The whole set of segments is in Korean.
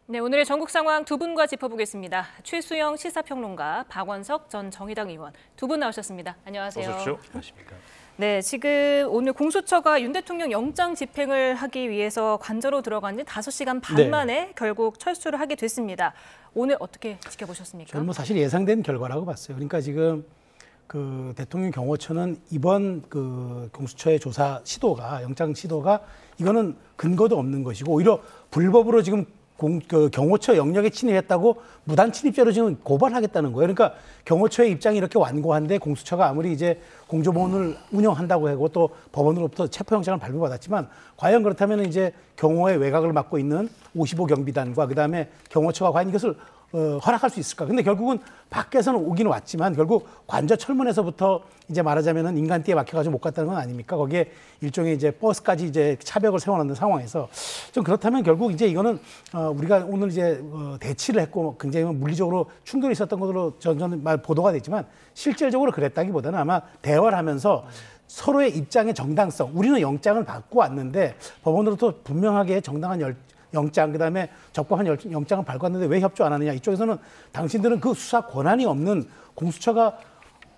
네, 오늘의 전국 상황 두 분과 짚어보겠습니다. 최수영 시사평론가, 박원석 전 정의당 의원 두 분 나오셨습니다. 안녕하세요. 어서 오십시오. 안녕하십니까. 네, 지금 오늘 공수처가 윤 대통령 영장 집행을 하기 위해서 관저로 들어간 지 5시간 반 만에 결국 철수를 하게 됐습니다. 오늘 어떻게 지켜보셨습니까? 저는 뭐 사실 예상된 결과라고 봤어요. 그러니까 지금 그 대통령 경호처는 이번 그 공수처의 조사 시도가 영장 시도가 이거는 근거도 없는 것이고 오히려 불법으로 지금 그 경호처 영역에 침입했다고 무단 침입죄로 지금 고발하겠다는 거예요. 그러니까 경호처의 입장이 이렇게 완고한데 공수처가 아무리 이제 공조보훈을 운영한다고 하고 또 법원으로부터 체포영장을 발부받았지만 과연 그렇다면 이제 경호의 외곽을 맡고 있는 55 경비단과 그다음에 경호처가 과연 이것을 허락할 수 있을까? 근데 결국은 밖에서는 오긴 왔지만 결국 관저 철문에서부터 이제 말하자면은 인간띠에 막혀가지고 못 갔다는 건 아닙니까? 거기에 일종의 이제 버스까지 이제 차벽을 세워놓는 상황에서 좀 그렇다면 결국 이제 이거는 우리가 오늘 이제 대치를 했고 굉장히 물리적으로 충돌이 있었던 것으로 저는 말 보도가 됐지만 실질적으로 그랬다기보다는 아마 대화를 하면서 서로의 입장의 정당성, 우리는 영장을 받고 왔는데 법원으로부터 분명하게 정당한 영장, 그다음에 적법한 영장을 발부했는데 왜 협조 안 하느냐. 이쪽에서는 당신들은 그 수사 권한이 없는 공수처가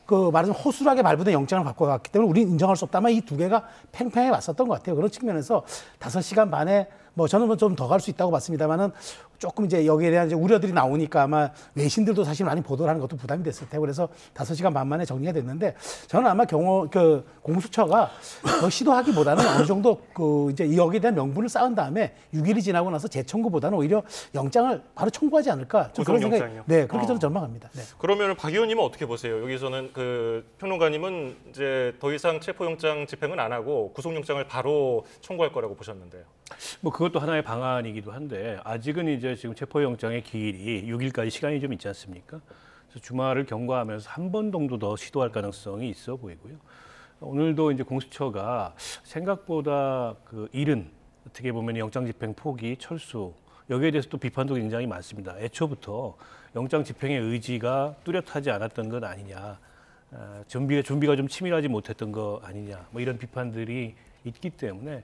그 말하자면 허술하게 발부된 영장을 갖고 갔기 때문에 우리는 인정할 수 없다. 아마 이 두 개가 팽팽하게 왔었던 것 같아요. 그런 측면에서 5시간 반에 뭐 저는 좀 더 갈 수 있다고 봤습니다만은 조금 이제 여기에 대한 이제 우려들이 나오니까 아마 외신들도 사실 많이 보도를 하는 것도 부담이 됐을 테고 그래서 5시간 반 만에 정리가 됐는데 저는 아마 공수처가 더 시도하기보다는 어느 정도 그 이제 여기에 대한 명분을 쌓은 다음에 6일이 지나고 나서 재청구보다는 오히려 영장을 바로 청구하지 않을까. 그런 생각이 네, 그렇게 저는 전망합니다. 네. 그러면 박 의원님은 어떻게 보세요? 여기서는 그 평론가님은 이제 더 이상 체포영장 집행은 안 하고 구속영장을 바로 청구할 거라고 보셨는데요. 뭐 그것도 하나의 방안이기도 한데 아직은 이제 지금 체포영장의 기일이 6일까지 시간이 좀 있지 않습니까? 그래서 주말을 경과하면서 한 번 정도 더 시도할 가능성이 있어 보이고요. 오늘도 이제 공수처가 생각보다 그 이른 어떻게 보면 영장 집행 포기, 철수 여기에 대해서 또 비판도 굉장히 많습니다. 애초부터 영장 집행의 의지가 뚜렷하지 않았던 것 아니냐, 준비가 좀 치밀하지 못했던 거 아니냐, 뭐 이런 비판들이 있기 때문에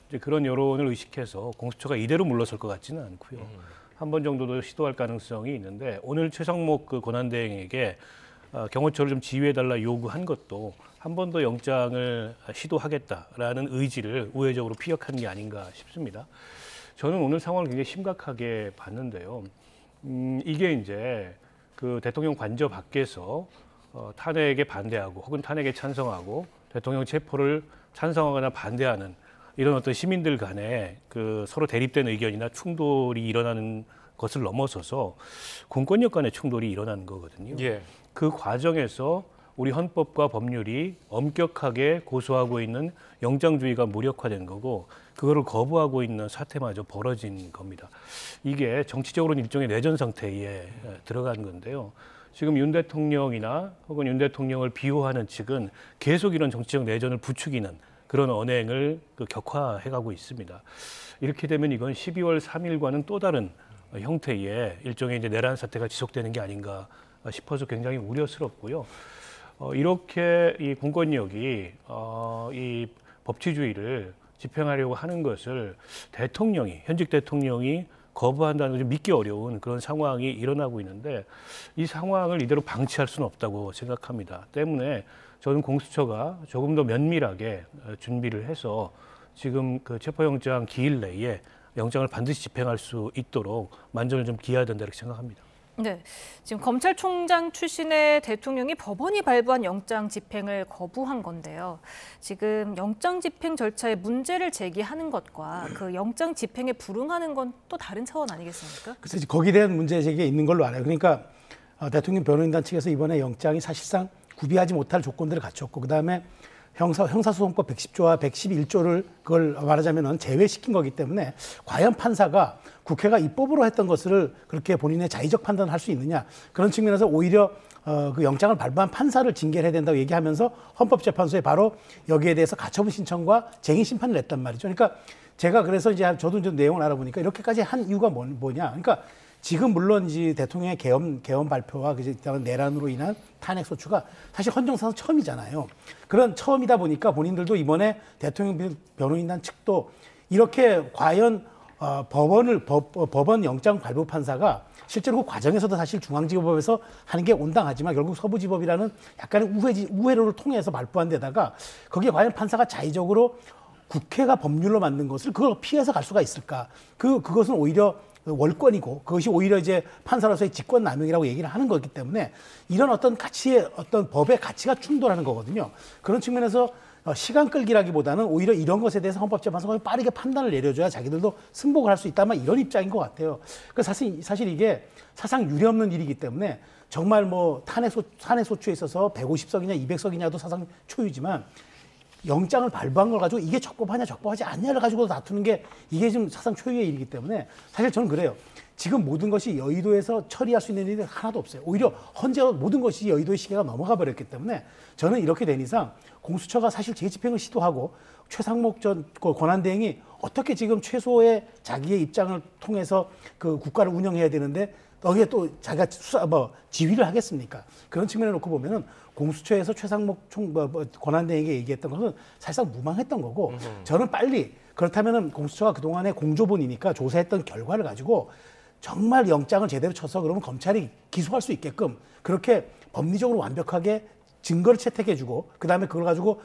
이제 그런 여론을 의식해서 공수처가 이대로 물러설 것 같지는 않고요. 한 번 정도도 시도할 가능성이 있는데 오늘 최상목 그 권한대행에게 경호처를 좀 지휘해달라 요구한 것도 한 번 더 영장을 시도하겠다라는 의지를 우회적으로 피력한 게 아닌가 싶습니다. 저는 오늘 상황을 굉장히 심각하게 봤는데요. 이게 이제 그 대통령 관저 밖에서 탄핵에 반대하고 혹은 탄핵에 찬성하고 대통령 체포를 찬성하거나 반대하는 이런 어떤 시민들 간에 그 서로 대립된 의견이나 충돌이 일어나는 것을 넘어서서 공권력 간의 충돌이 일어나는 거거든요. 예. 그 과정에서 우리 헌법과 법률이 엄격하게 고수하고 있는 영장주의가 무력화된 거고 그거를 거부하고 있는 사태마저 벌어진 겁니다. 이게 정치적으로는 일종의 내전 상태에 들어간 건데요. 지금 윤 대통령이나 혹은 윤 대통령을 비호하는 측은 계속 이런 정치적 내전을 부추기는 그런 언행을 격화해가고 있습니다. 이렇게 되면 이건 12월 3일과는 또 다른 형태의 일종의 이제 내란 사태가 지속되는 게 아닌가 싶어서 굉장히 우려스럽고요. 이렇게 이 공권력이 이 법치주의를 집행하려고 하는 것을 현직 대통령이 거부한다는 걸 좀 믿기 어려운 그런 상황이 일어나고 있는데 이 상황을 이대로 방치할 수는 없다고 생각합니다. 때문에 저는 공수처가 조금 더 면밀하게 준비를 해서 지금 그 체포영장 기일 내에 영장을 반드시 집행할 수 있도록 만전을 좀 기해야 된다 이렇게 생각합니다. 네, 지금 검찰총장 출신의 대통령이 법원이 발부한 영장 집행을 거부한 건데요. 지금 영장 집행 절차에 문제를 제기하는 것과 그 영장 집행에 불응하는 건 또 다른 차원 아니겠습니까? 그래서 거기에 대한 문제 제기가 있는 걸로 알아요. 그러니까 대통령 변호인단 측에서 이번에 영장이 사실상 구비하지 못할 조건들을 갖췄고 그다음에 형사소송법 110조와 111조를 그걸 말하자면은 제외시킨 거기 때문에 과연 판사가 국회가 입법으로 했던 것을 그렇게 본인의 자의적 판단을 할 수 있느냐 그런 측면에서 오히려 그 영장을 발부한 판사를 징계를 해야 된다고 얘기하면서 헌법재판소에 바로 여기에 대해서 가처분 신청과 쟁의 심판을 냈단 말이죠. 그러니까 제가 그래서 이제 저도 좀 내용을 알아보니까 이렇게까지 한 이유가 뭐냐. 그러니까 지금 물론 이제 대통령의 개헌 발표와 그 내란으로 인한 탄핵 소추가 사실 헌정사상 처음이잖아요. 그런 처음이다 보니까 본인들도 이번에 대통령 변호인단 측도 이렇게 과연 법원 영장 발부 판사가 실제로 그 과정에서도 사실 중앙지법에서 하는 게 온당하지만 결국 서부지법이라는 약간의 우회로를 통해서 발부한 데다가 거기에 과연 판사가 자의적으로 국회가 법률로 만든 것을 그걸 피해서 갈 수가 있을까? 그것은 오히려 월권이고 그것이 오히려 이제 판사로서의 직권 남용이라고 얘기를 하는 거기 때문에 이런 어떤 가치의 어떤 법의 가치가 충돌하는 거거든요. 그런 측면에서 시간 끌기라기보다는 오히려 이런 것에 대해서 헌법재판소가 빠르게 판단을 내려줘야 자기들도 승복을 할 수 있다면 이런 입장인 것 같아요. 그 사실 이게 사상 유례없는 일이기 때문에 정말 뭐 탄핵 소추에 있어서 150석이냐 200석이냐도 사상 초유지만 영장을 발부한 걸 가지고 이게 적법하냐 적법하지 않냐를 가지고 다투는 게 이게 지금 사상 초유의 일이기 때문에 사실 저는 그래요. 지금 모든 것이 여의도에서 처리할 수 있는 일이 하나도 없어요. 오히려 헌재로 모든 것이 여의도의 시계가 넘어가 버렸기 때문에 저는 이렇게 된 이상 공수처가 사실 재집행을 시도하고 최상목 전 권한대행이 어떻게 지금 최소의 자기의 입장을 통해서 그 국가를 운영해야 되는데 거기에 또 자기가 지휘를 하겠습니까? 그런 측면에 놓고 보면은 공수처에서 최상목 권한대행에게 얘기했던 것은 사실상 무망했던 거고 저는 빨리 그렇다면은 공수처가 그동안에 공조본이니까 조사했던 결과를 가지고 정말 영장을 제대로 쳐서 그러면 검찰이 기소할 수 있게끔 그렇게 법리적으로 완벽하게 증거를 채택해주고 그다음에 그걸 가지고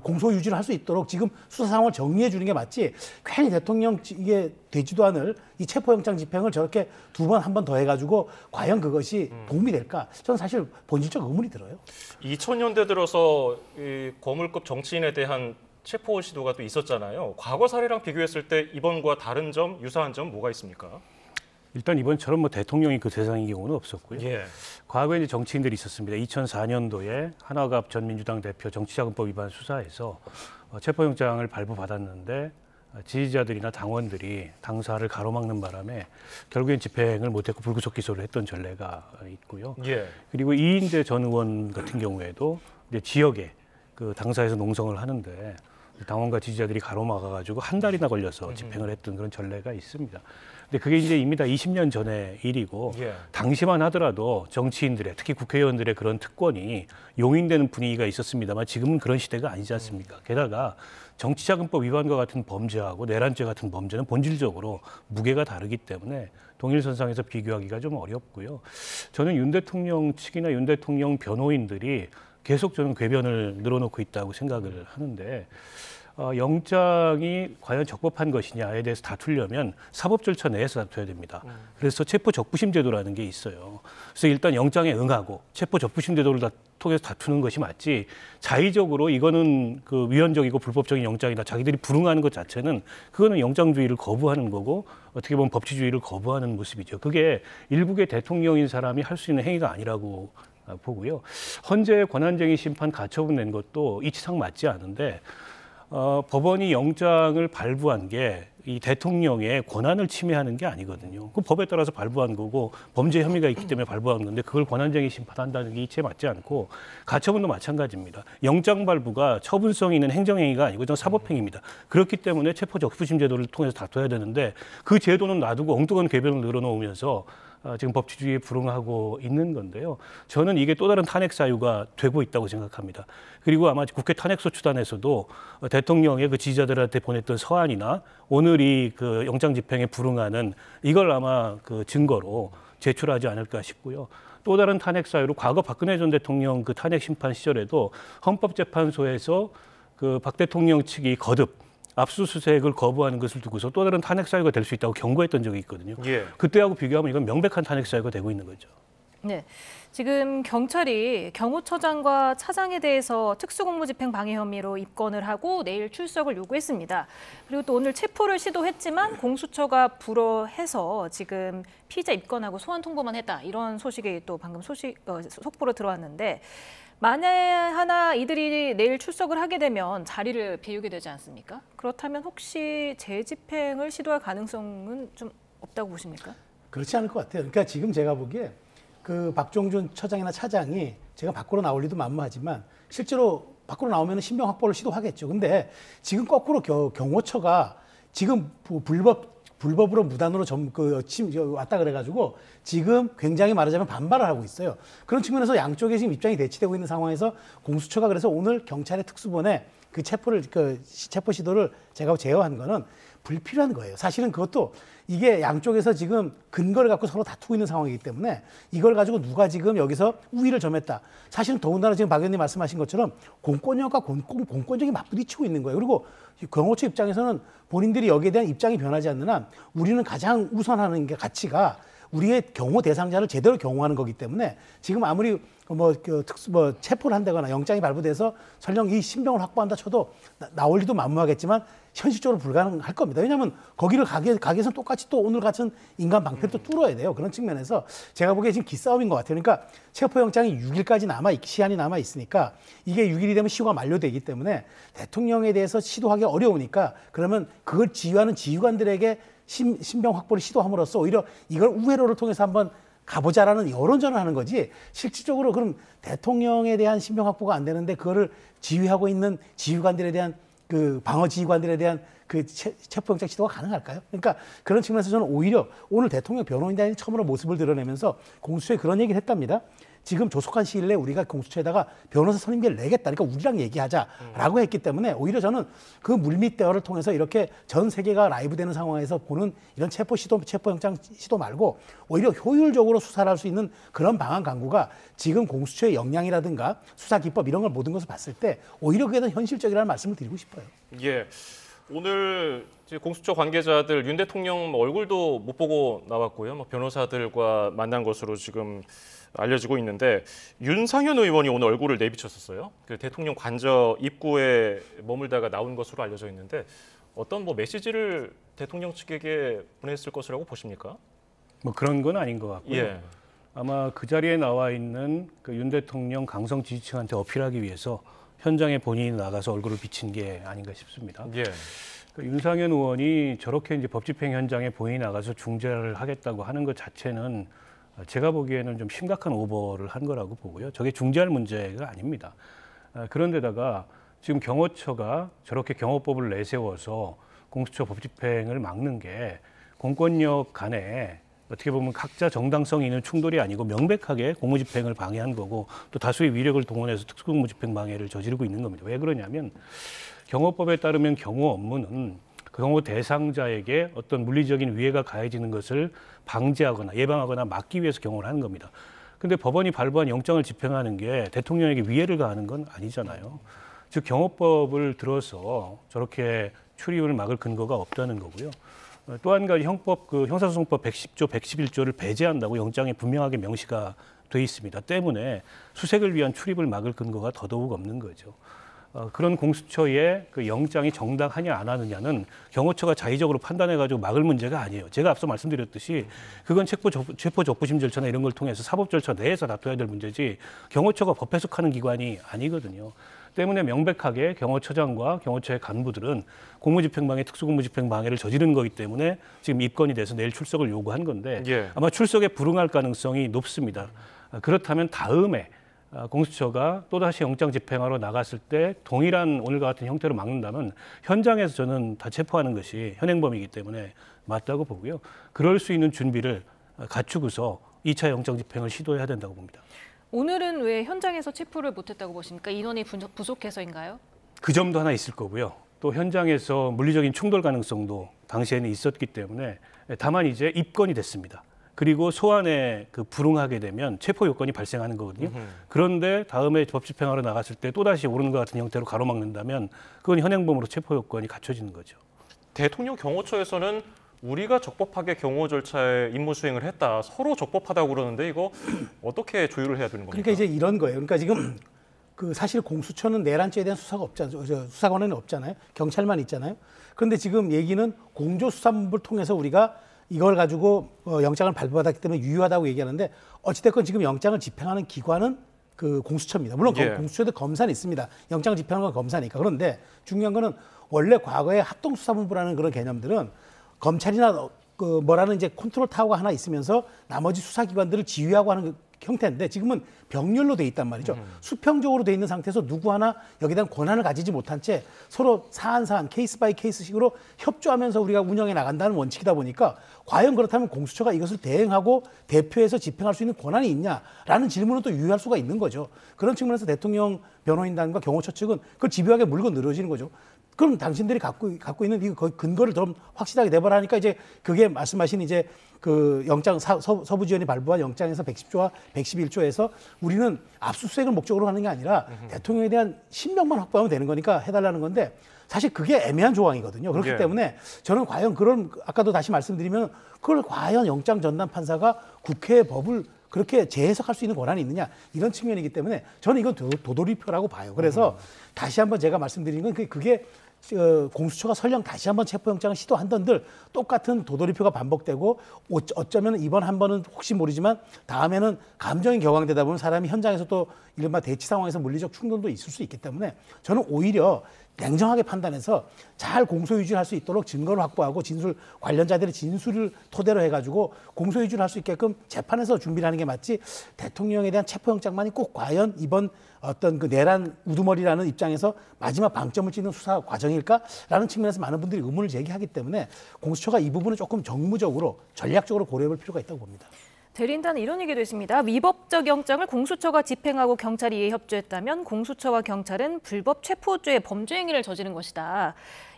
공소 유지를 할 수 있도록 지금 수사 상황을 정리해 주는 게 맞지 괜히 대통령 이게 되지도 않을 이 체포영장 집행을 저렇게 두 번 한 번 더 해가지고 과연 그것이 도움이 될까? 저는 사실 본질적 의문이 들어요. 2000년대 들어서 이 거물급 정치인에 대한 체포 시도가 또 있었잖아요. 과거 사례랑 비교했을 때 이번과 다른 점, 유사한 점 뭐가 있습니까? 일단 이번처럼 뭐 대통령이 그 대상인 경우는 없었고요. 예. 과거에 이제 정치인들이 있었습니다. 2004년도에 한화갑 전 민주당 대표 정치자금법 위반 수사에서 체포영장을 발부받았는데 지지자들이나 당원들이 당사를 가로막는 바람에 결국엔 집행을 못했고 불구속 기소를 했던 전례가 있고요. 예. 그리고 이인재 전 의원 같은 경우에도 이제 지역에 그 당사에서 농성을 하는데 당원과 지지자들이 가로막아가지고 한 달이나 걸려서 집행을 했던 그런 전례가 있습니다. 근데 그게 이제 이미 다 20년 전의 일이고 예. 당시만 하더라도 정치인들의 특히 국회의원들의 그런 특권이 용인되는 분위기가 있었습니다만 지금은 그런 시대가 아니지 않습니까? 게다가 정치자금법 위반과 같은 범죄하고 내란죄 같은 범죄는 본질적으로 무게가 다르기 때문에 동일선상에서 비교하기가 좀 어렵고요. 저는 윤 대통령 측이나 윤 대통령 변호인들이 계속 저는 궤변을 늘어놓고 있다고 생각을 하는데 영장이 과연 적법한 것이냐에 대해서 다투려면 사법 절차 내에서 다투어야 됩니다. 그래서 체포 적부심 제도라는 게 있어요. 그래서 일단 영장에 응하고 체포 적부심 제도를 통해서 다투는 것이 맞지 자의적으로 이거는 그 위헌적이고 불법적인 영장이다 자기들이 불응하는 것 자체는 그거는 영장주의를 거부하는 거고 어떻게 보면 법치주의를 거부하는 모습이죠. 그게 일국의 대통령인 사람이 할 수 있는 행위가 아니라고 보고요. 헌재 권한쟁의 심판 가처분 낸 것도 이치상 맞지 않은데 법원이 영장을 발부한 게 이 대통령의 권한을 침해하는 게 아니거든요. 그 법에 따라서 발부한 거고 범죄 혐의가 있기 때문에 발부한 건데 그걸 권한쟁의 심판한다는 게 이치에 맞지 않고 가처분도 마찬가지입니다. 영장 발부가 처분성 있는 행정행위가 아니고 전 사법행위입니다. 그렇기 때문에 체포적부심 제도를 통해서 다퉈야 되는데 그 제도는 놔두고 엉뚱한 궤변을 늘어놓으면서 지금 법치주의에 불응하고 있는 건데요. 저는 이게 또 다른 탄핵 사유가 되고 있다고 생각합니다. 그리고 아마 국회 탄핵소추단에서도 대통령의 그 지지자들한테 보냈던 서한이나 오늘 이 그 영장 집행에 불응하는 이걸 아마 그 증거로 제출하지 않을까 싶고요. 또 다른 탄핵 사유로 과거 박근혜 전 대통령 그 탄핵 심판 시절에도 헌법재판소에서 그 박 대통령 측이 거듭 압수수색을 거부하는 것을 두고서 또 다른 탄핵 사유가 될 수 있다고 경고했던 적이 있거든요. 예. 그때하고 비교하면 이건 명백한 탄핵 사유가 되고 있는 거죠. 네, 지금 경찰이 경호처장과 차장에 대해서 특수공무집행 방해 혐의로 입건을 하고 내일 출석을 요구했습니다. 그리고 또 오늘 체포를 시도했지만 공수처가 불허해서 지금 피의자 입건하고 소환 통보만 했다. 이런 소식이 또 방금 속보로 들어왔는데 만에 하나 이들이 내일 출석을 하게 되면 자리를 비우게 되지 않습니까? 그렇다면 혹시 재집행을 시도할 가능성은 좀 없다고 보십니까? 그렇지 않을 것 같아요. 그러니까 지금 제가 보기에 그 박종준 처장이나 차장이 제가 밖으로 나올 리도 만무하지만 실제로 밖으로 나오면 신병 확보를 시도하겠죠. 근데 지금 거꾸로 경호처가 지금 불법으로 무단으로 왔다 그래가지고 지금 굉장히 말하자면 반발을 하고 있어요. 그런 측면에서 양쪽에 지금 입장이 대치되고 있는 상황에서 공수처가 그래서 오늘 경찰의 특수본에 그 체포 시도를 제가 제어한 거는 불필요한 거예요. 사실은 그것도 이게 양쪽에서 지금 근거를 갖고 서로 다투고 있는 상황이기 때문에 이걸 가지고 누가 지금 여기서 우위를 점했다. 사실은 더군다나 지금 박 의원님 말씀하신 것처럼 공권력과 공권력이 맞부딪히고 있는 거예요. 그리고 경호처 입장에서는 본인들이 여기에 대한 입장이 변하지 않는 한 우리는 가장 우선하는 게 가치가 우리의 경호 대상자를 제대로 경호하는 거기 때문에 지금 아무리 체포를 한다거나 영장이 발부돼서 설령 이 신병을 확보한다 쳐도 나올 리도 만무하겠지만 현실적으로 불가능할 겁니다. 왜냐하면 거기를 가기 위해서는 똑같이 또 오늘 같은 인간 방패를 또 뚫어야 돼요. 그런 측면에서 제가 보기에 지금 기싸움인 것 같아요. 그러니까 체포영장이 6일까지 시한이 남아 있으니까 이게 6일이 되면 시효가 만료되기 때문에 대통령에 대해서 시도하기 어려우니까 그러면 그걸 지휘하는 지휘관들에게 신병 확보를 시도함으로써 오히려 이걸 우회로를 통해서 한번 가보자라는 여론전을 하는 거지 실질적으로 그럼 대통령에 대한 신병 확보가 안 되는데 그거를 지휘하고 있는 지휘관들에 대한 그 방어 지휘관들에 대한 그 체포영장 시도가 가능할까요? 그러니까 그런 측면에서 저는 오히려 오늘 대통령 변호인단이 처음으로 모습을 드러내면서 공수처에 그런 얘기를 했답니다. 지금 조속한 시일 내에 우리가 공수처에다가 변호사 선임비를 내겠다. 그러니까 우리랑 얘기하자라고 했기 때문에 오히려 저는 그 물밑 대화를 통해서 이렇게 전 세계가 라이브 되는 상황에서 보는 이런 체포영장 시도 말고 오히려 효율적으로 수사를 할 수 있는 그런 방안 강구가 지금 공수처의 역량이라든가 수사 기법 이런 걸 모든 것을 봤을 때 오히려 그게 더 현실적이라는 말씀을 드리고 싶어요. 예. 오늘 이제 공수처 관계자들 윤 대통령 얼굴도 못 보고 나왔고요. 변호사들과 만난 것으로 지금 알려지고 있는데 윤상현 의원이 오늘 얼굴을 내비쳤었어요. 그 대통령 관저 입구에 머물다가 나온 것으로 알려져 있는데 어떤 메시지를 대통령 측에게 보냈을 것이라고 보십니까? 그런 건 아닌 것 같고요. 예. 아마 그 자리에 나와 있는 그 윤 대통령 강성 지지층한테 어필하기 위해서 현장에 본인이 나가서 얼굴을 비친 게 아닌가 싶습니다. 예. 윤상현 의원이 저렇게 이제 법 집행 현장에 본인이 나가서 중재를 하겠다고 하는 것 자체는 제가 보기에는 좀 심각한 오버를 한 거라고 보고요. 저게 중재할 문제가 아닙니다. 그런데다가 지금 경호처가 저렇게 경호법을 내세워서 공수처 법 집행을 막는 게 공권력 간에 어떻게 보면 각자 정당성이 있는 충돌이 아니고 명백하게 공무집행을 방해한 거고 또 다수의 위력을 동원해서 특수공무집행 방해를 저지르고 있는 겁니다. 왜 그러냐면 경호법에 따르면 경호 업무는 그 경호 대상자에게 어떤 물리적인 위해가 가해지는 것을 방지하거나 예방하거나 막기 위해서 경호를 하는 겁니다. 근데 법원이 발부한 영장을 집행하는 게 대통령에게 위해를 가하는 건 아니잖아요. 즉 경호법을 들어서 저렇게 출입을 막을 근거가 없다는 거고요. 또 한 가지 형사소송법 110조, 111조를 배제한다고 영장에 분명하게 명시가 돼 있습니다. 때문에 수색을 위한 출입을 막을 근거가 더더욱 없는 거죠. 그런 공수처의 그 영장이 정당하냐 안 하느냐는 경호처가 자의적으로 판단해가지고 막을 문제가 아니에요. 제가 앞서 말씀드렸듯이 그건 체포 적부심 절차나 이런 걸 통해서 사법 절차 내에서 다퉈야 될 문제지 경호처가 법 해석하는 기관이 아니거든요. 때문에 명백하게 경호처장과 경호처의 간부들은 공무집행방해, 특수공무집행방해를 저지른 거기 때문에 지금 입건이 돼서 내일 출석을 요구한 건데 예. 아마 출석에 불응할 가능성이 높습니다. 그렇다면 다음에 공수처가 또다시 영장 집행하러 나갔을 때 동일한 오늘과 같은 형태로 막는다면 현장에서 저는 다 체포하는 것이 현행범이기 때문에 맞다고 보고요. 그럴 수 있는 준비를 갖추고서 2차 영장 집행을 시도해야 된다고 봅니다. 오늘은 왜 현장에서 체포를 못했다고 보십니까? 인원이 부족해서인가요? 그 점도 하나 있을 거고요. 또 현장에서 물리적인 충돌 가능성도 당시에는 있었기 때문에 다만 이제 입건이 됐습니다. 그리고 소환에 불응하게 되면 체포 요건이 발생하는 거거든요. 그런데 다음에 법 집행하러 나갔을 때 또다시 오른과 같은 형태로 가로막는다면 그건 현행범으로 체포 요건이 갖춰지는 거죠. 대통령 경호처에서는 우리가 적법하게 경호 절차에 임무 수행을 했다. 서로 적법하다고 그러는데 이거 어떻게 조율을 해야 되는 겁니까? 그러니까 이제 이런 거예요. 그러니까 지금 사실 공수처는 내란죄에 대한 수사가 없잖아요. 수사관에는 없잖아요. 경찰만 있잖아요. 그런데 지금 얘기는 공조수사본부를 통해서 우리가 이걸 가지고 영장을 발부받았기 때문에 유효하다고 얘기하는데 어찌됐건 지금 영장을 집행하는 기관은 그 공수처입니다. 물론 예. 공수처에도 검사는 있습니다. 영장을 집행하는 건 검사니까. 그런데 중요한 거는 원래 과거에 합동수사본부라는 그런 개념들은 검찰이나 뭐라는 이제 컨트롤 타워가 하나 있으면서 나머지 수사기관들을 지휘하고 하는 형태인데 지금은 병렬로 돼 있단 말이죠. 수평적으로 돼 있는 상태에서 누구 하나 여기에 대한 권한을 가지지 못한 채 서로 사안 케이스 바이 케이스식으로 협조하면서 우리가 운영해 나간다는 원칙이다 보니까 과연 그렇다면 공수처가 이것을 대행하고 대표해서 집행할 수 있는 권한이 있냐라는 질문은 또 유의할 수가 있는 거죠. 그런 측면에서 대통령 변호인단과 경호처 측은 그걸 집요하게 물고 늘어지는 거죠. 그럼 당신들이 갖고 있는 이 근거를 좀 확실하게 내버려 하니까 이제 그게 말씀하신 이제 그 영장 서부지원이 발부한 영장에서 110조와 111조에서 우리는 압수수색을 목적으로 하는 게 아니라 대통령에 대한 신명만 확보하면 되는 거니까 해달라는 건데 사실 그게 애매한 조항이거든요. 그렇기 예. 때문에 저는 과연 그런 아까도 다시 말씀드리면 그걸 과연 영장 전담 판사가 국회의 법을 그렇게 재해석할 수 있는 권한이 있느냐 이런 측면이기 때문에 저는 이건 도돌이표라고 봐요. 그래서 다시 한번 제가 말씀드리는 건 그게 공수처가 설령 다시 한번 체포영장을 시도한던들 똑같은 도돌이표가 반복되고 어쩌면 이번 한 번은 혹시 모르지만 다음에는 감정이 격앙되다 보면 사람이 현장에서 또 이른바 대치 상황에서 물리적 충돌도 있을 수 있기 때문에 저는 오히려 냉정하게 판단해서 잘 공소유지를 할 수 있도록 증거를 확보하고 관련자들의 진술을 토대로 해가지고 공소유지를 할 수 있게끔 재판에서 준비를 하는 게 맞지 대통령에 대한 체포영장만이 꼭 과연 이번 어떤 그 내란 우두머리라는 입장에서 마지막 방점을 찍는 수사 과정일까라는 측면에서 많은 분들이 의문을 제기하기 때문에 공수처가 이 부분을 조금 정무적으로 전략적으로 고려해볼 필요가 있다고 봅니다. 대리인단은 이런 얘기도 있습니다. 위법적 영장을 공수처가 집행하고 경찰이 이에 협조했다면 공수처와 경찰은 불법 체포죄의 범죄 행위를 저지른 것이다.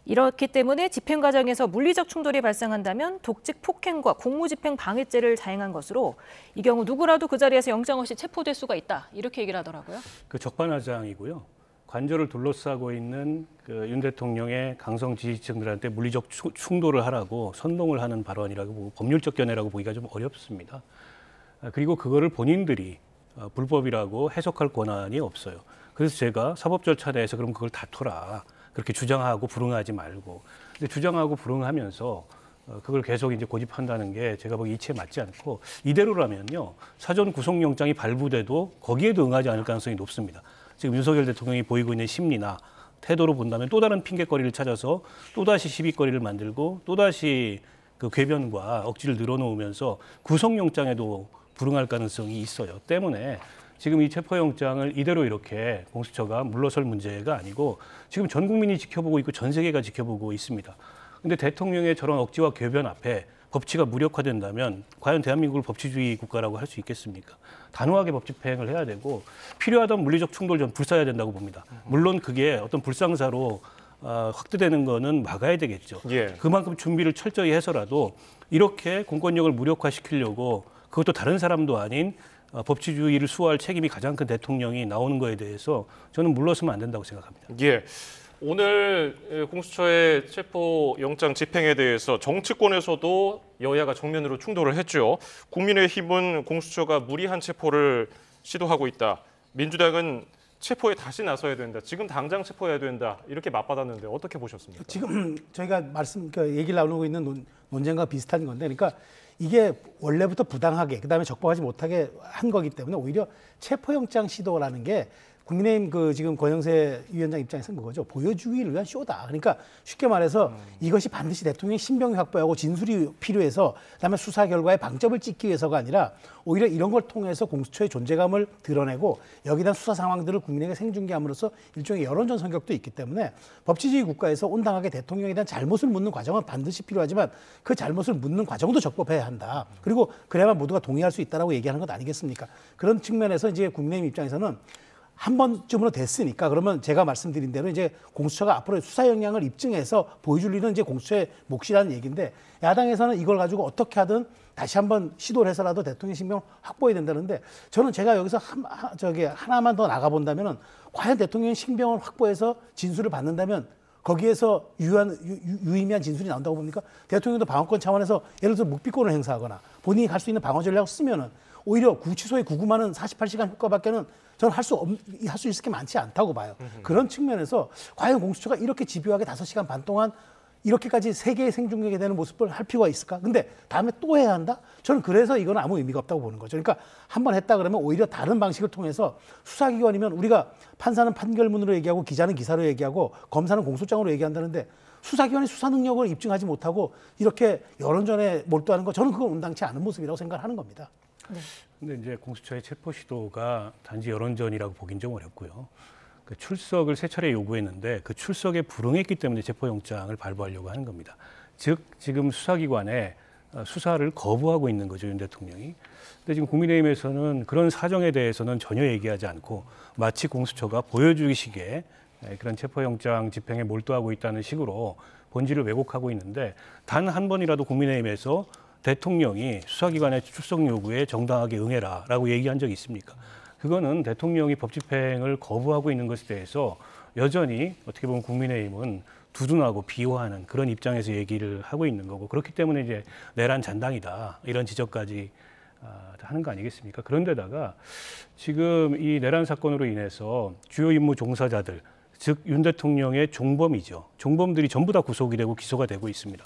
이렇기 때문에 집행 과정에서 물리적 충돌이 발생한다면 독직 폭행과 공무집행 방해죄를 자행한 것으로 이 경우 누구라도 그 자리에서 영장 없이 체포될 수가 있다. 이렇게 얘기를 하더라고요. 그 적반하장이고요. 관저를 둘러싸고 있는 그 윤 대통령의 강성 지지층들한테 물리적 충돌을 하라고 선동을 하는 발언이라고 보고 법률적 견해라고 보기가 좀 어렵습니다. 그리고 그거를 본인들이 불법이라고 해석할 권한이 없어요. 그래서 제가 사법 절차 내에서 그럼 그걸 다퉈라. 그렇게 주장하고 불응하지 말고. 근데 주장하고 불응하면서 그걸 계속 이제 고집한다는 게 제가 보기 이치에 맞지 않고 이대로라면요. 사전 구속영장이 발부돼도 거기에도 응하지 않을 가능성이 높습니다. 지금 윤석열 대통령이 보이고 있는 심리나 태도로 본다면 또 다른 핑계거리를 찾아서 또다시 시비거리를 만들고 또다시 그 궤변과 억지를 늘어놓으면서 구속영장에도 불응할 가능성이 있어요. 때문에 지금 이 체포영장을 이대로 이렇게 공수처가 물러설 문제가 아니고 지금 전 국민이 지켜보고 있고 전 세계가 지켜보고 있습니다. 근데 대통령의 저런 억지와 궤변 앞에 법치가 무력화된다면 과연 대한민국을 법치주의 국가라고 할 수 있겠습니까? 단호하게 법 집행을 해야 되고 필요하다면 물리적 충돌 좀 불사해야 된다고 봅니다. 물론 그게 어떤 불상사로 확대되는 거는 막아야 되겠죠. 예. 그만큼 준비를 철저히 해서라도 이렇게 공권력을 무력화시키려고 그것도 다른 사람도 아닌 법치주의를 수호할 책임이 가장 큰 대통령이 나오는 거에 대해서 저는 물러서면 안 된다고 생각합니다. 예. 오늘 공수처의 체포 영장 집행에 대해서 정치권에서도 여야가 정면으로 충돌을 했죠. 국민의힘은 공수처가 무리한 체포를 시도하고 있다. 민주당은 체포에 다시 나서야 된다. 지금 당장 체포해야 된다. 이렇게 맞받았는데 어떻게 보셨습니까? 지금 저희가 얘기를 나누고 있는 논쟁과 비슷한 건데, 그러니까 이게 원래부터 부당하게 그다음에 적법하지 못하게 한 거기 때문에 오히려 체포영장 시도라는 게 국민의힘 지금 권영세 위원장 입장에서는 그거죠. 보여주기를 위한 쇼다. 그러니까 쉽게 말해서 이것이 반드시 대통령의 신병이 확보하고 진술이 필요해서 그다음에 수사 결과에 방점을 찍기 위해서가 아니라 오히려 이런 걸 통해서 공수처의 존재감을 드러내고 여기에 대한 수사 상황들을 국민에게 생중계함으로써 일종의 여론전 성격도 있기 때문에 법치주의 국가에서 온당하게 대통령에 대한 잘못을 묻는 과정은 반드시 필요하지만 그 잘못을 묻는 과정도 적법해야 한다. 그리고 그래야만 모두가 동의할 수 있다라고 얘기하는 것 아니겠습니까? 그런 측면에서 이제 국민의힘 입장에서는 한 번쯤으로 됐으니까 그러면 제가 말씀드린 대로 이제 공수처가 앞으로 수사 역량을 입증해서 보여줄 일은 이제 공수처의 몫이라는 얘기인데 야당에서는 이걸 가지고 어떻게 하든 다시 한번 시도를 해서라도 대통령 신병 확보해야 된다는데 저는 제가 여기서 하나만 더 나가본다면은 과연 대통령의 신병을 확보해서 진술을 받는다면 거기에서 유의미한 진술이 나온다고 봅니까? 대통령도 방어권 차원에서 예를 들어서 묵비권을 행사하거나 본인이 갈 수 있는 방어 전략을 쓰면은 오히려 구치소에 구금하는 48시간 효과밖에는 저는 할 수 있을 게 많지 않다고 봐요. 그런 측면에서 과연 공수처가 이렇게 집요하게 5시간 반 동안 이렇게까지 세계에 생중계게 되는 모습을 할 필요가 있을까? 근데 다음에 또 해야 한다? 저는 그래서 이건 아무 의미가 없다고 보는 거죠. 그러니까 한번 했다 그러면 오히려 다른 방식을 통해서 수사기관이면 우리가 판사는 판결문으로 얘기하고 기자는 기사로 얘기하고 검사는 공소장으로 얘기한다는데 수사기관이 수사 능력을 입증하지 못하고 이렇게 여론전에 몰두하는 거 저는 그건 온당치 않은 모습이라고 생각하는 겁니다. 네. 근데 이제 공수처의 체포 시도가 단지 여론전이라고 보긴 좀 어렵고요. 그 출석을 3차례 요구했는데 그 출석에 불응했기 때문에 체포영장을 발부하려고 하는 겁니다. 즉 지금 수사기관에 수사를 거부하고 있는 거죠, 윤 대통령이. 근데 지금 국민의힘에서는 그런 사정에 대해서는 전혀 얘기하지 않고 마치 공수처가 보여주기식의 그런 체포영장 집행에 몰두하고 있다는 식으로 본질을 왜곡하고 있는데 단 한 번이라도 국민의힘에서 대통령이 수사기관의 출석 요구에 정당하게 응해라라고 얘기한 적이 있습니까? 그거는 대통령이 법 집행을 거부하고 있는 것에 대해서 여전히 어떻게 보면 국민의힘은 두둔하고 비호하는 그런 입장에서 얘기를 하고 있는 거고 그렇기 때문에 이제 내란 잔당이다 이런 지적까지 하는 거 아니겠습니까? 그런데다가 지금 이 내란 사건으로 인해서 주요 임무 종사자들 즉 윤 대통령의 종범이죠. 종범들이 전부 다 구속이 되고 기소가 되고 있습니다.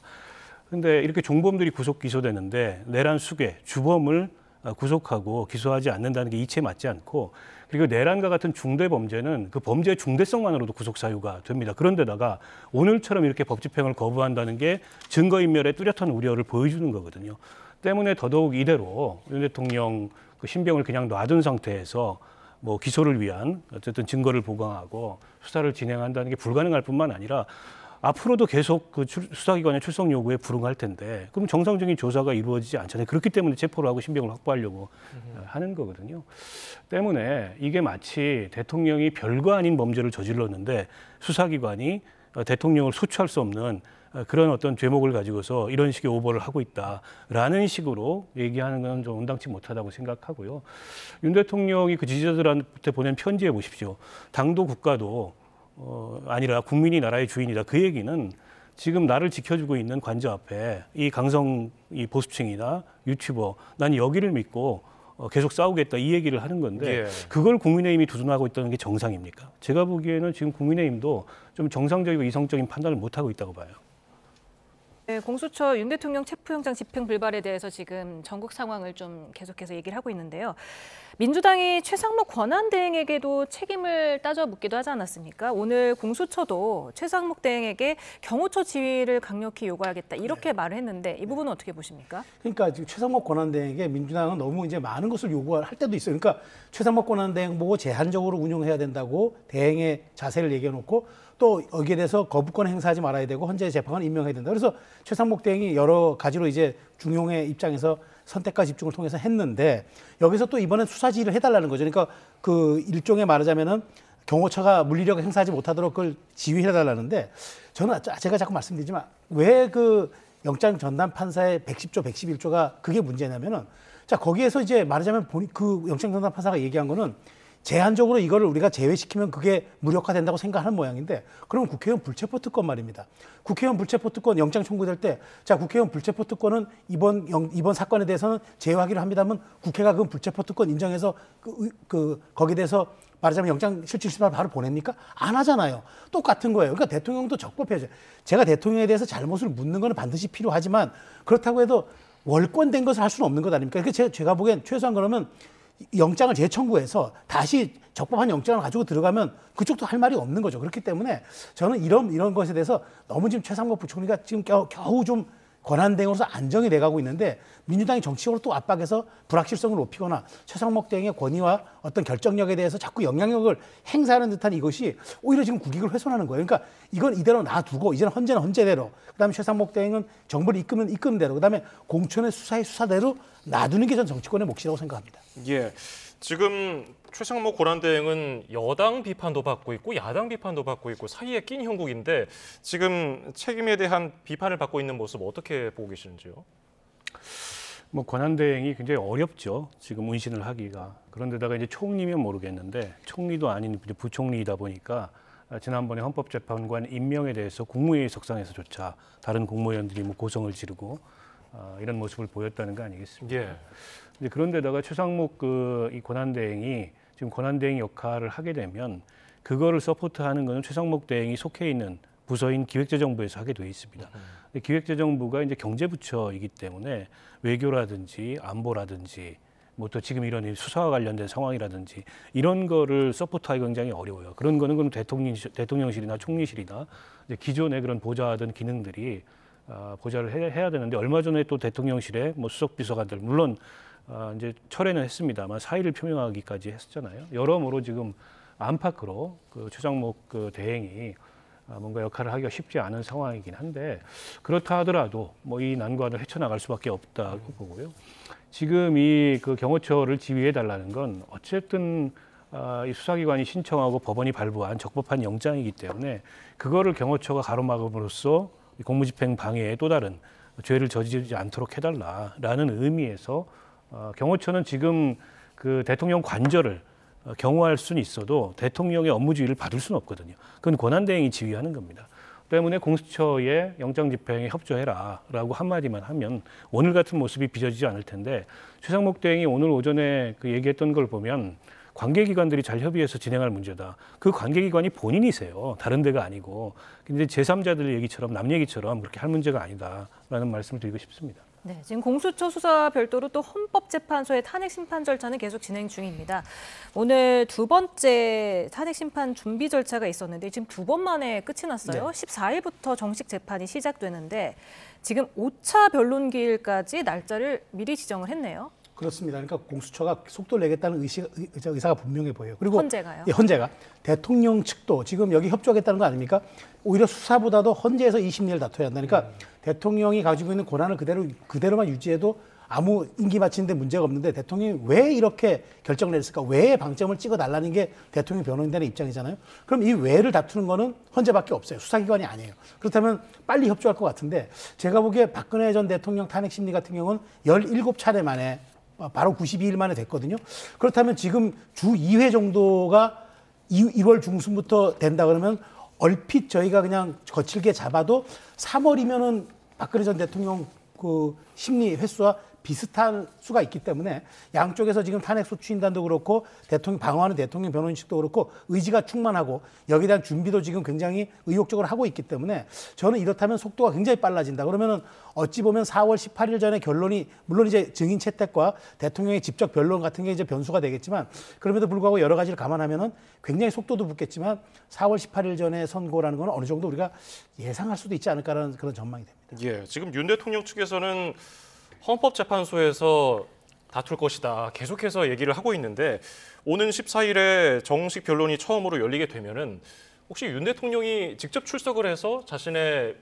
그런데 이렇게 종범들이 구속 기소되는데 내란 수괴, 주범을 구속하고 기소하지 않는다는 게 이치에 맞지 않고 그리고 내란과 같은 중대 범죄는 그 범죄의 중대성만으로도 구속 사유가 됩니다. 그런데다가 오늘처럼 이렇게 법 집행을 거부한다는 게 증거인멸의 뚜렷한 우려를 보여주는 거거든요. 때문에 더더욱 이대로 윤 대통령 그 신병을 그냥 놔둔 상태에서 뭐 기소를 위한 어쨌든 증거를 보강하고 수사를 진행한다는 게 불가능할 뿐만 아니라 앞으로도 계속 그 수사기관의 출석 요구에 불응할 텐데 그럼 정상적인 조사가 이루어지지 않잖아요. 그렇기 때문에 체포를 하고 신병을 확보하려고 하는 거거든요. 때문에 이게 마치 대통령이 별거 아닌 범죄를 저질렀는데 수사기관이 대통령을 소추할 수 없는 그런 어떤 죄목을 가지고서 이런 식의 오버를 하고 있다라는 식으로 얘기하는 건 좀 온당치 못하다고 생각하고요. 윤 대통령이 그 지지자들한테 보낸 편지에 보십시오. 당도 국가도 아니라 국민이 나라의 주인이다. 그 얘기는 지금 나를 지켜주고 있는 관저 앞에 이 강성 이 보수층이나 유튜버 난 여기를 믿고 계속 싸우겠다 이 얘기를 하는 건데 그걸 국민의힘이 두둔하고 있다는 게 정상입니까? 제가 보기에는 지금 국민의힘도 좀 정상적이고 이성적인 판단을 못하고 있다고 봐요. 네, 공수처 윤 대통령 체포영장 집행 불발에 대해서 지금 전국 상황을 좀 계속해서 얘기를 하고 있는데요. 민주당이 최상목 권한대행에게도 책임을 따져 묻기도 하지 않았습니까? 오늘 공수처도 최상목 대행에게 경호처 지휘를 강력히 요구하겠다 이렇게 말을 했는데 이 부분은 어떻게 보십니까? 그러니까 지금 최상목 권한대행에게 민주당은 너무 이제 많은 것을 요구할 때도 있어요. 그러니까 최상목 권한대행 보고 제한적으로 운용해야 된다고 대행의 자세를 얘기해놓고 또 여기에 대해서 거부권 행사하지 말아야 되고 헌재 재판관 임명해야 된다. 그래서 최상목 대행이 여러 가지로 이제 중용의 입장에서 선택과 집중을 통해서 했는데 여기서 또 이번엔 수사지휘를 해달라는 거죠. 그러니까 그 일종의 말하자면은 경호처가 물리력을 행사하지 못하도록 그걸 지휘해달라는데 저는 제가 자꾸 말씀드리지만 왜 그 영장 전담 판사의 110조, 111조가 그게 문제냐면은 자 거기에서 이제 말하자면 그 영장 전담 판사가 얘기한 거는 제한적으로 이거를 우리가 제외시키면 그게 무력화된다고 생각하는 모양인데 그러면 국회의원 불체포 특권 말입니다. 국회의원 불체포 특권 영장 청구될 때 자 국회의원 불체포 특권은 이번 사건에 대해서는 제외하기로 합니다면 국회가 그 불체포 특권 인정해서 거기에 대해서 말하자면 영장 실질심사를 바로 보냅니까? 안 하잖아요. 똑같은 거예요. 그러니까 대통령도 적법해야죠. 제가 대통령에 대해서 잘못을 묻는 건 반드시 필요하지만 그렇다고 해도 월권된 것을 할 수는 없는 것 아닙니까? 그러니까 제가 보기엔 최소한 그러면 영장을 재청구해서 다시 적법한 영장을 가지고 들어가면 그쪽도 할 말이 없는 거죠. 그렇기 때문에 저는 이런 것에 대해서 너무 지금 최상목 부총리가 지금 겨우 좀 권한대행으로서 안정이 돼가고 있는데 민주당이 정치적으로 또 압박해서 불확실성을 높이거나 최상목 대행의 권위와 어떤 결정력에 대해서 자꾸 영향력을 행사하는 듯한 이것이 오히려 지금 국익을 훼손하는 거예요. 그러니까 이건 이대로 놔두고 이제는 헌재는 헌재대로 그다음에 최상목 대행은 정부를 이끄면 이끄는 대로 그다음에 공천의 수사의 수사대로 놔두는 게 전 정치권의 몫이라고 생각합니다. 예, 지금 최상목 권한대행은 여당 비판도 받고 있고 야당 비판도 받고 있고 사이에 낀 형국인데 지금 책임에 대한 비판을 받고 있는 모습 어떻게 보고 계시는지요? 뭐 권한대행이 굉장히 어렵죠. 지금 운신을 하기가. 그런데다가 이제 총리면 모르겠는데 총리도 아닌 부총리이다 보니까 지난번에 헌법재판관 임명에 대해서 국무회의 석상에서조차 다른 국무위원들이 뭐 고성을 지르고 이런 모습을 보였다는 거 아니겠습니까? 예. 근데 그런데다가 최상목 이 권한대행이 지금 권한대행 역할을 하게 되면 그거를 서포트하는 것은 최상목 대행이 속해 있는 부서인 기획재정부에서 하게 돼 있습니다. 근데 기획재정부가 이제 경제부처이기 때문에 외교라든지 안보라든지 뭐 또 지금 이런 수사와 관련된 상황이라든지 이런 거를 서포트하기 굉장히 어려워요. 그런 거는 그럼 대통령실이나 총리실이나 이제 기존의 그런 보좌하던 기능들이 보좌를 해야 되는데 얼마 전에 또 대통령실에 뭐 수석 비서관들 물론 이제 철회는 했습니다만 사의를 표명하기까지 했었잖아요. 여러모로 지금 안팎으로 그 최상목 그 대행이 뭔가 역할을 하기가 쉽지 않은 상황이긴 한데 그렇다 하더라도 뭐 이 난관을 헤쳐나갈 수밖에 없다고 보고요. 지금 이 그 경호처를 지휘해 달라는 건 어쨌든 이 수사기관이 신청하고 법원이 발부한 적법한 영장이기 때문에 그거를 경호처가 가로막음으로써 이 공무집행 방해에 또 다른 죄를 저지르지 않도록 해달라라는 의미에서 경호처는 지금 그 대통령 관저를 경호할 수는 있어도 대통령의 업무지휘를 받을 수는 없거든요. 그건 권한대행이 지휘하는 겁니다. 때문에 공수처에 영장집행에 협조해라라고 한마디만 하면 오늘 같은 모습이 빚어지지 않을 텐데 최상목 대행이 오늘 오전에 그 얘기했던 걸 보면 관계기관들이 잘 협의해서 진행할 문제다. 그 관계기관이 본인이세요. 다른 데가 아니고. 근데 제3자들 얘기처럼 남 얘기처럼 그렇게 할 문제가 아니다라는 말씀을 드리고 싶습니다. 네, 지금 공수처 수사 별도로 또 헌법재판소의 탄핵 심판 절차는 계속 진행 중입니다. 오늘 두 번째 탄핵 심판 준비 절차가 있었는데 지금 두 번 만에 끝이 났어요. 네. 14일부터 정식 재판이 시작되는데 지금 5차 변론 기일까지 날짜를 미리 지정을 했네요. 그렇습니다. 그러니까 공수처가 속도를 내겠다는 의사가 분명해 보여요. 그리고 헌재가요? 예, 헌재가 대통령 측도 지금 여기 협조하겠다는 거 아닙니까? 오히려 수사보다도 헌재에서 이 심리를 다퉈야 한다. 그러니까 대통령이 가지고 있는 권한을 그대로만 유지해도 아무 임기 마치는데 문제가 없는데 대통령이 왜 이렇게 결정을 내렸을까? 왜 방점을 찍어달라는 게 대통령 변호인단의 입장이잖아요. 그럼 이 왜를 다투는 거는 헌재밖에 없어요. 수사기관이 아니에요. 그렇다면 빨리 협조할 것 같은데 제가 보기에 박근혜 전 대통령 탄핵 심리 같은 경우는 17차례 만에 바로 92일 만에 됐거든요. 그렇다면 지금 주 2회 정도가 1월 중순부터 된다 그러면 얼핏 저희가 그냥 거칠게 잡아도 3월이면은 박근혜 전 대통령 그 심리 횟수와 비슷한 수가 있기 때문에 양쪽에서 지금 탄핵 소추인단도 그렇고 대통령 방어하는 대통령 변호인 측도 그렇고 의지가 충만하고 여기에 대한 준비도 지금 굉장히 의욕적으로 하고 있기 때문에 저는 이렇다면 속도가 굉장히 빨라진다. 그러면은 어찌 보면 4월 18일 전에 결론이 물론 이제 증인 채택과 대통령의 직접 변론 같은 게 이제 변수가 되겠지만 그럼에도 불구하고 여러 가지를 감안하면은 굉장히 속도도 붙겠지만 4월 18일 전에 선고라는 건 어느 정도 우리가 예상할 수도 있지 않을까라는 그런 전망이 됩니다. 예, 지금 윤 대통령 측에서는 헌법재판소에서 다툴 것이다. 계속해서 얘기를 하고 있는데 오는 14일에 정식 변론이 처음으로 열리게 되면은 혹시 윤 대통령이 직접 출석을 해서 자신의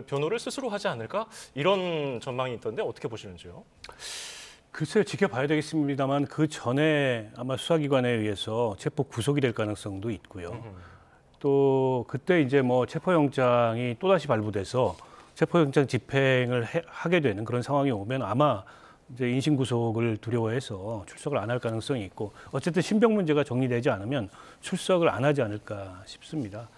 변호를 스스로 하지 않을까? 이런 전망이 있던데 어떻게 보시는지요? 글쎄요, 지켜봐야 되겠습니다만 그 전에 아마 수사기관에 의해서 체포 구속이 될 가능성도 있고요. 또 그때 이제 뭐 체포영장이 또다시 발부돼서 체포영장 집행을 하게 되는 그런 상황이 오면 아마 이제 인신구속을 두려워해서 출석을 안 할 가능성이 있고 어쨌든 신병 문제가 정리되지 않으면 출석을 안 하지 않을까 싶습니다.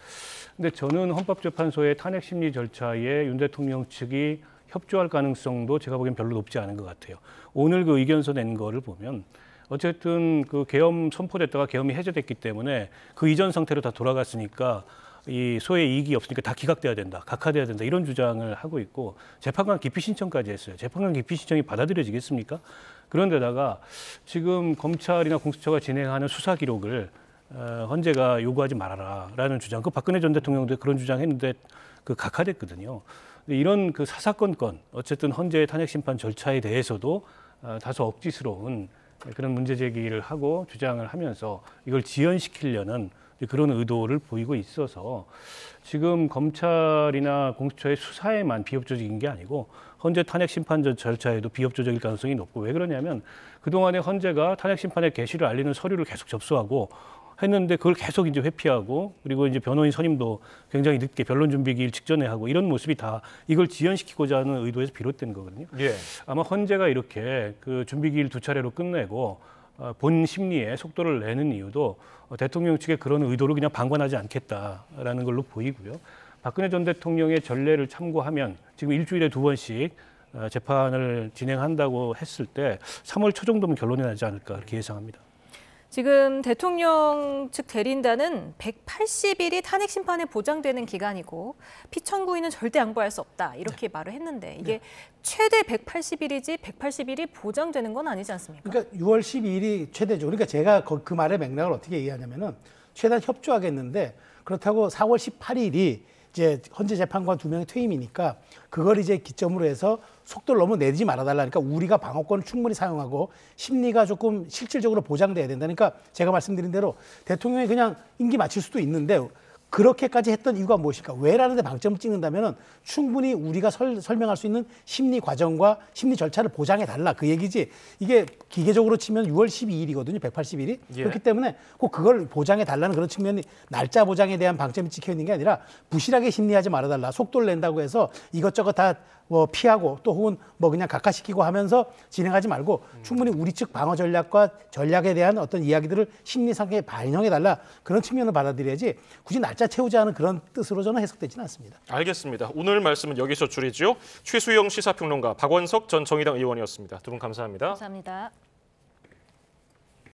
근데 저는 헌법재판소의 탄핵 심리 절차에 윤 대통령 측이 협조할 가능성도 제가 보기엔 별로 높지 않은 것 같아요. 오늘 그 의견서 낸 거를 보면 어쨌든 그 계엄 선포됐다가 계엄이 해제됐기 때문에 그 이전 상태로 다 돌아갔으니까 이 소의 이익이 없으니까 다 기각돼야 된다, 각하돼야 된다 이런 주장을 하고 있고 재판관 기피 신청까지 했어요. 재판관 기피 신청이 받아들여지겠습니까? 그런데다가 지금 검찰이나 공수처가 진행하는 수사 기록을 헌재가 요구하지 말아라라는 주장. 그 박근혜 전 대통령도 그런 주장했는데 그 각하됐거든요. 이런 그 사사건건 어쨌든 헌재의 탄핵 심판 절차에 대해서도 다소 억지스러운 그런 문제 제기를 하고 주장을 하면서 이걸 지연시키려는 그런 의도를 보이고 있어서 지금 검찰이나 공수처의 수사에만 비협조적인 게 아니고 헌재 탄핵 심판 절차에도 비협조적일 가능성이 높고 왜 그러냐면 그동안에 헌재가 탄핵 심판의 개시를 알리는 서류를 계속 접수하고 했는데 그걸 계속 이제 회피하고 그리고 이제 변호인 선임도 굉장히 늦게 변론 준비 기일 직전에 하고 이런 모습이 다 이걸 지연시키고자 하는 의도에서 비롯된 거거든요. 예. 아마 헌재가 이렇게 그 준비 기일 2차례로 끝내고 본 심리에 속도를 내는 이유도 대통령 측의 그런 의도를 그냥 방관하지 않겠다라는 걸로 보이고요. 박근혜 전 대통령의 전례를 참고하면 지금 일주일에 2번씩 재판을 진행한다고 했을 때 3월 초 정도면 결론이 나지 않을까 그렇게 예상합니다. 지금 대통령 측 대리인단은 180일이 탄핵 심판에 보장되는 기간이고 피청구인은 절대 양보할 수 없다 이렇게 말을 했는데 이게 최대 180일이지 180일이 보장되는 건 아니지 않습니까? 그러니까 6월 12일이 최대죠. 그러니까 제가 그 말의 맥락을 어떻게 이해하냐면은 최대한 협조하겠는데 그렇다고 4월 18일이 이제 헌재 재판관 2명의 퇴임이니까 그걸 이제 기점으로 해서 속도를 너무 내지 말아달라니까 우리가 방어권을 충분히 사용하고 심리가 조금 실질적으로 보장돼야 된다니까 제가 말씀드린 대로 대통령이 그냥 임기 마칠 수도 있는데 그렇게까지 했던 이유가 무엇일까? 왜라는 데 방점을 찍는다면은 충분히 우리가 설명할 수 있는 심리 과정과 심리 절차를 보장해 달라 그 얘기지. 이게 기계적으로 치면 6월 12일이거든요. 180일이. 예. 그렇기 때문에 꼭 그걸 보장해 달라는 그런 측면이 날짜 보장에 대한 방점이 찍혀 있는 게 아니라 부실하게 심리하지 말아 달라. 속도를 낸다고 해서 이것저것 다 뭐 피하고 또 혹은 뭐 그냥 각하시키고 하면서 진행하지 말고 충분히 우리 측 방어 전략과 전략에 대한 어떤 이야기들을 심리상에 반영해 달라 그런 측면을 받아들여야지 굳이 날짜 채우자는 그런 뜻으로 저는 해석되지는 않습니다. 알겠습니다. 오늘 말씀은 여기서 줄이죠. 최수영 시사평론가, 박원석 전 정의당 의원이었습니다. 두 분 감사합니다. 감사합니다.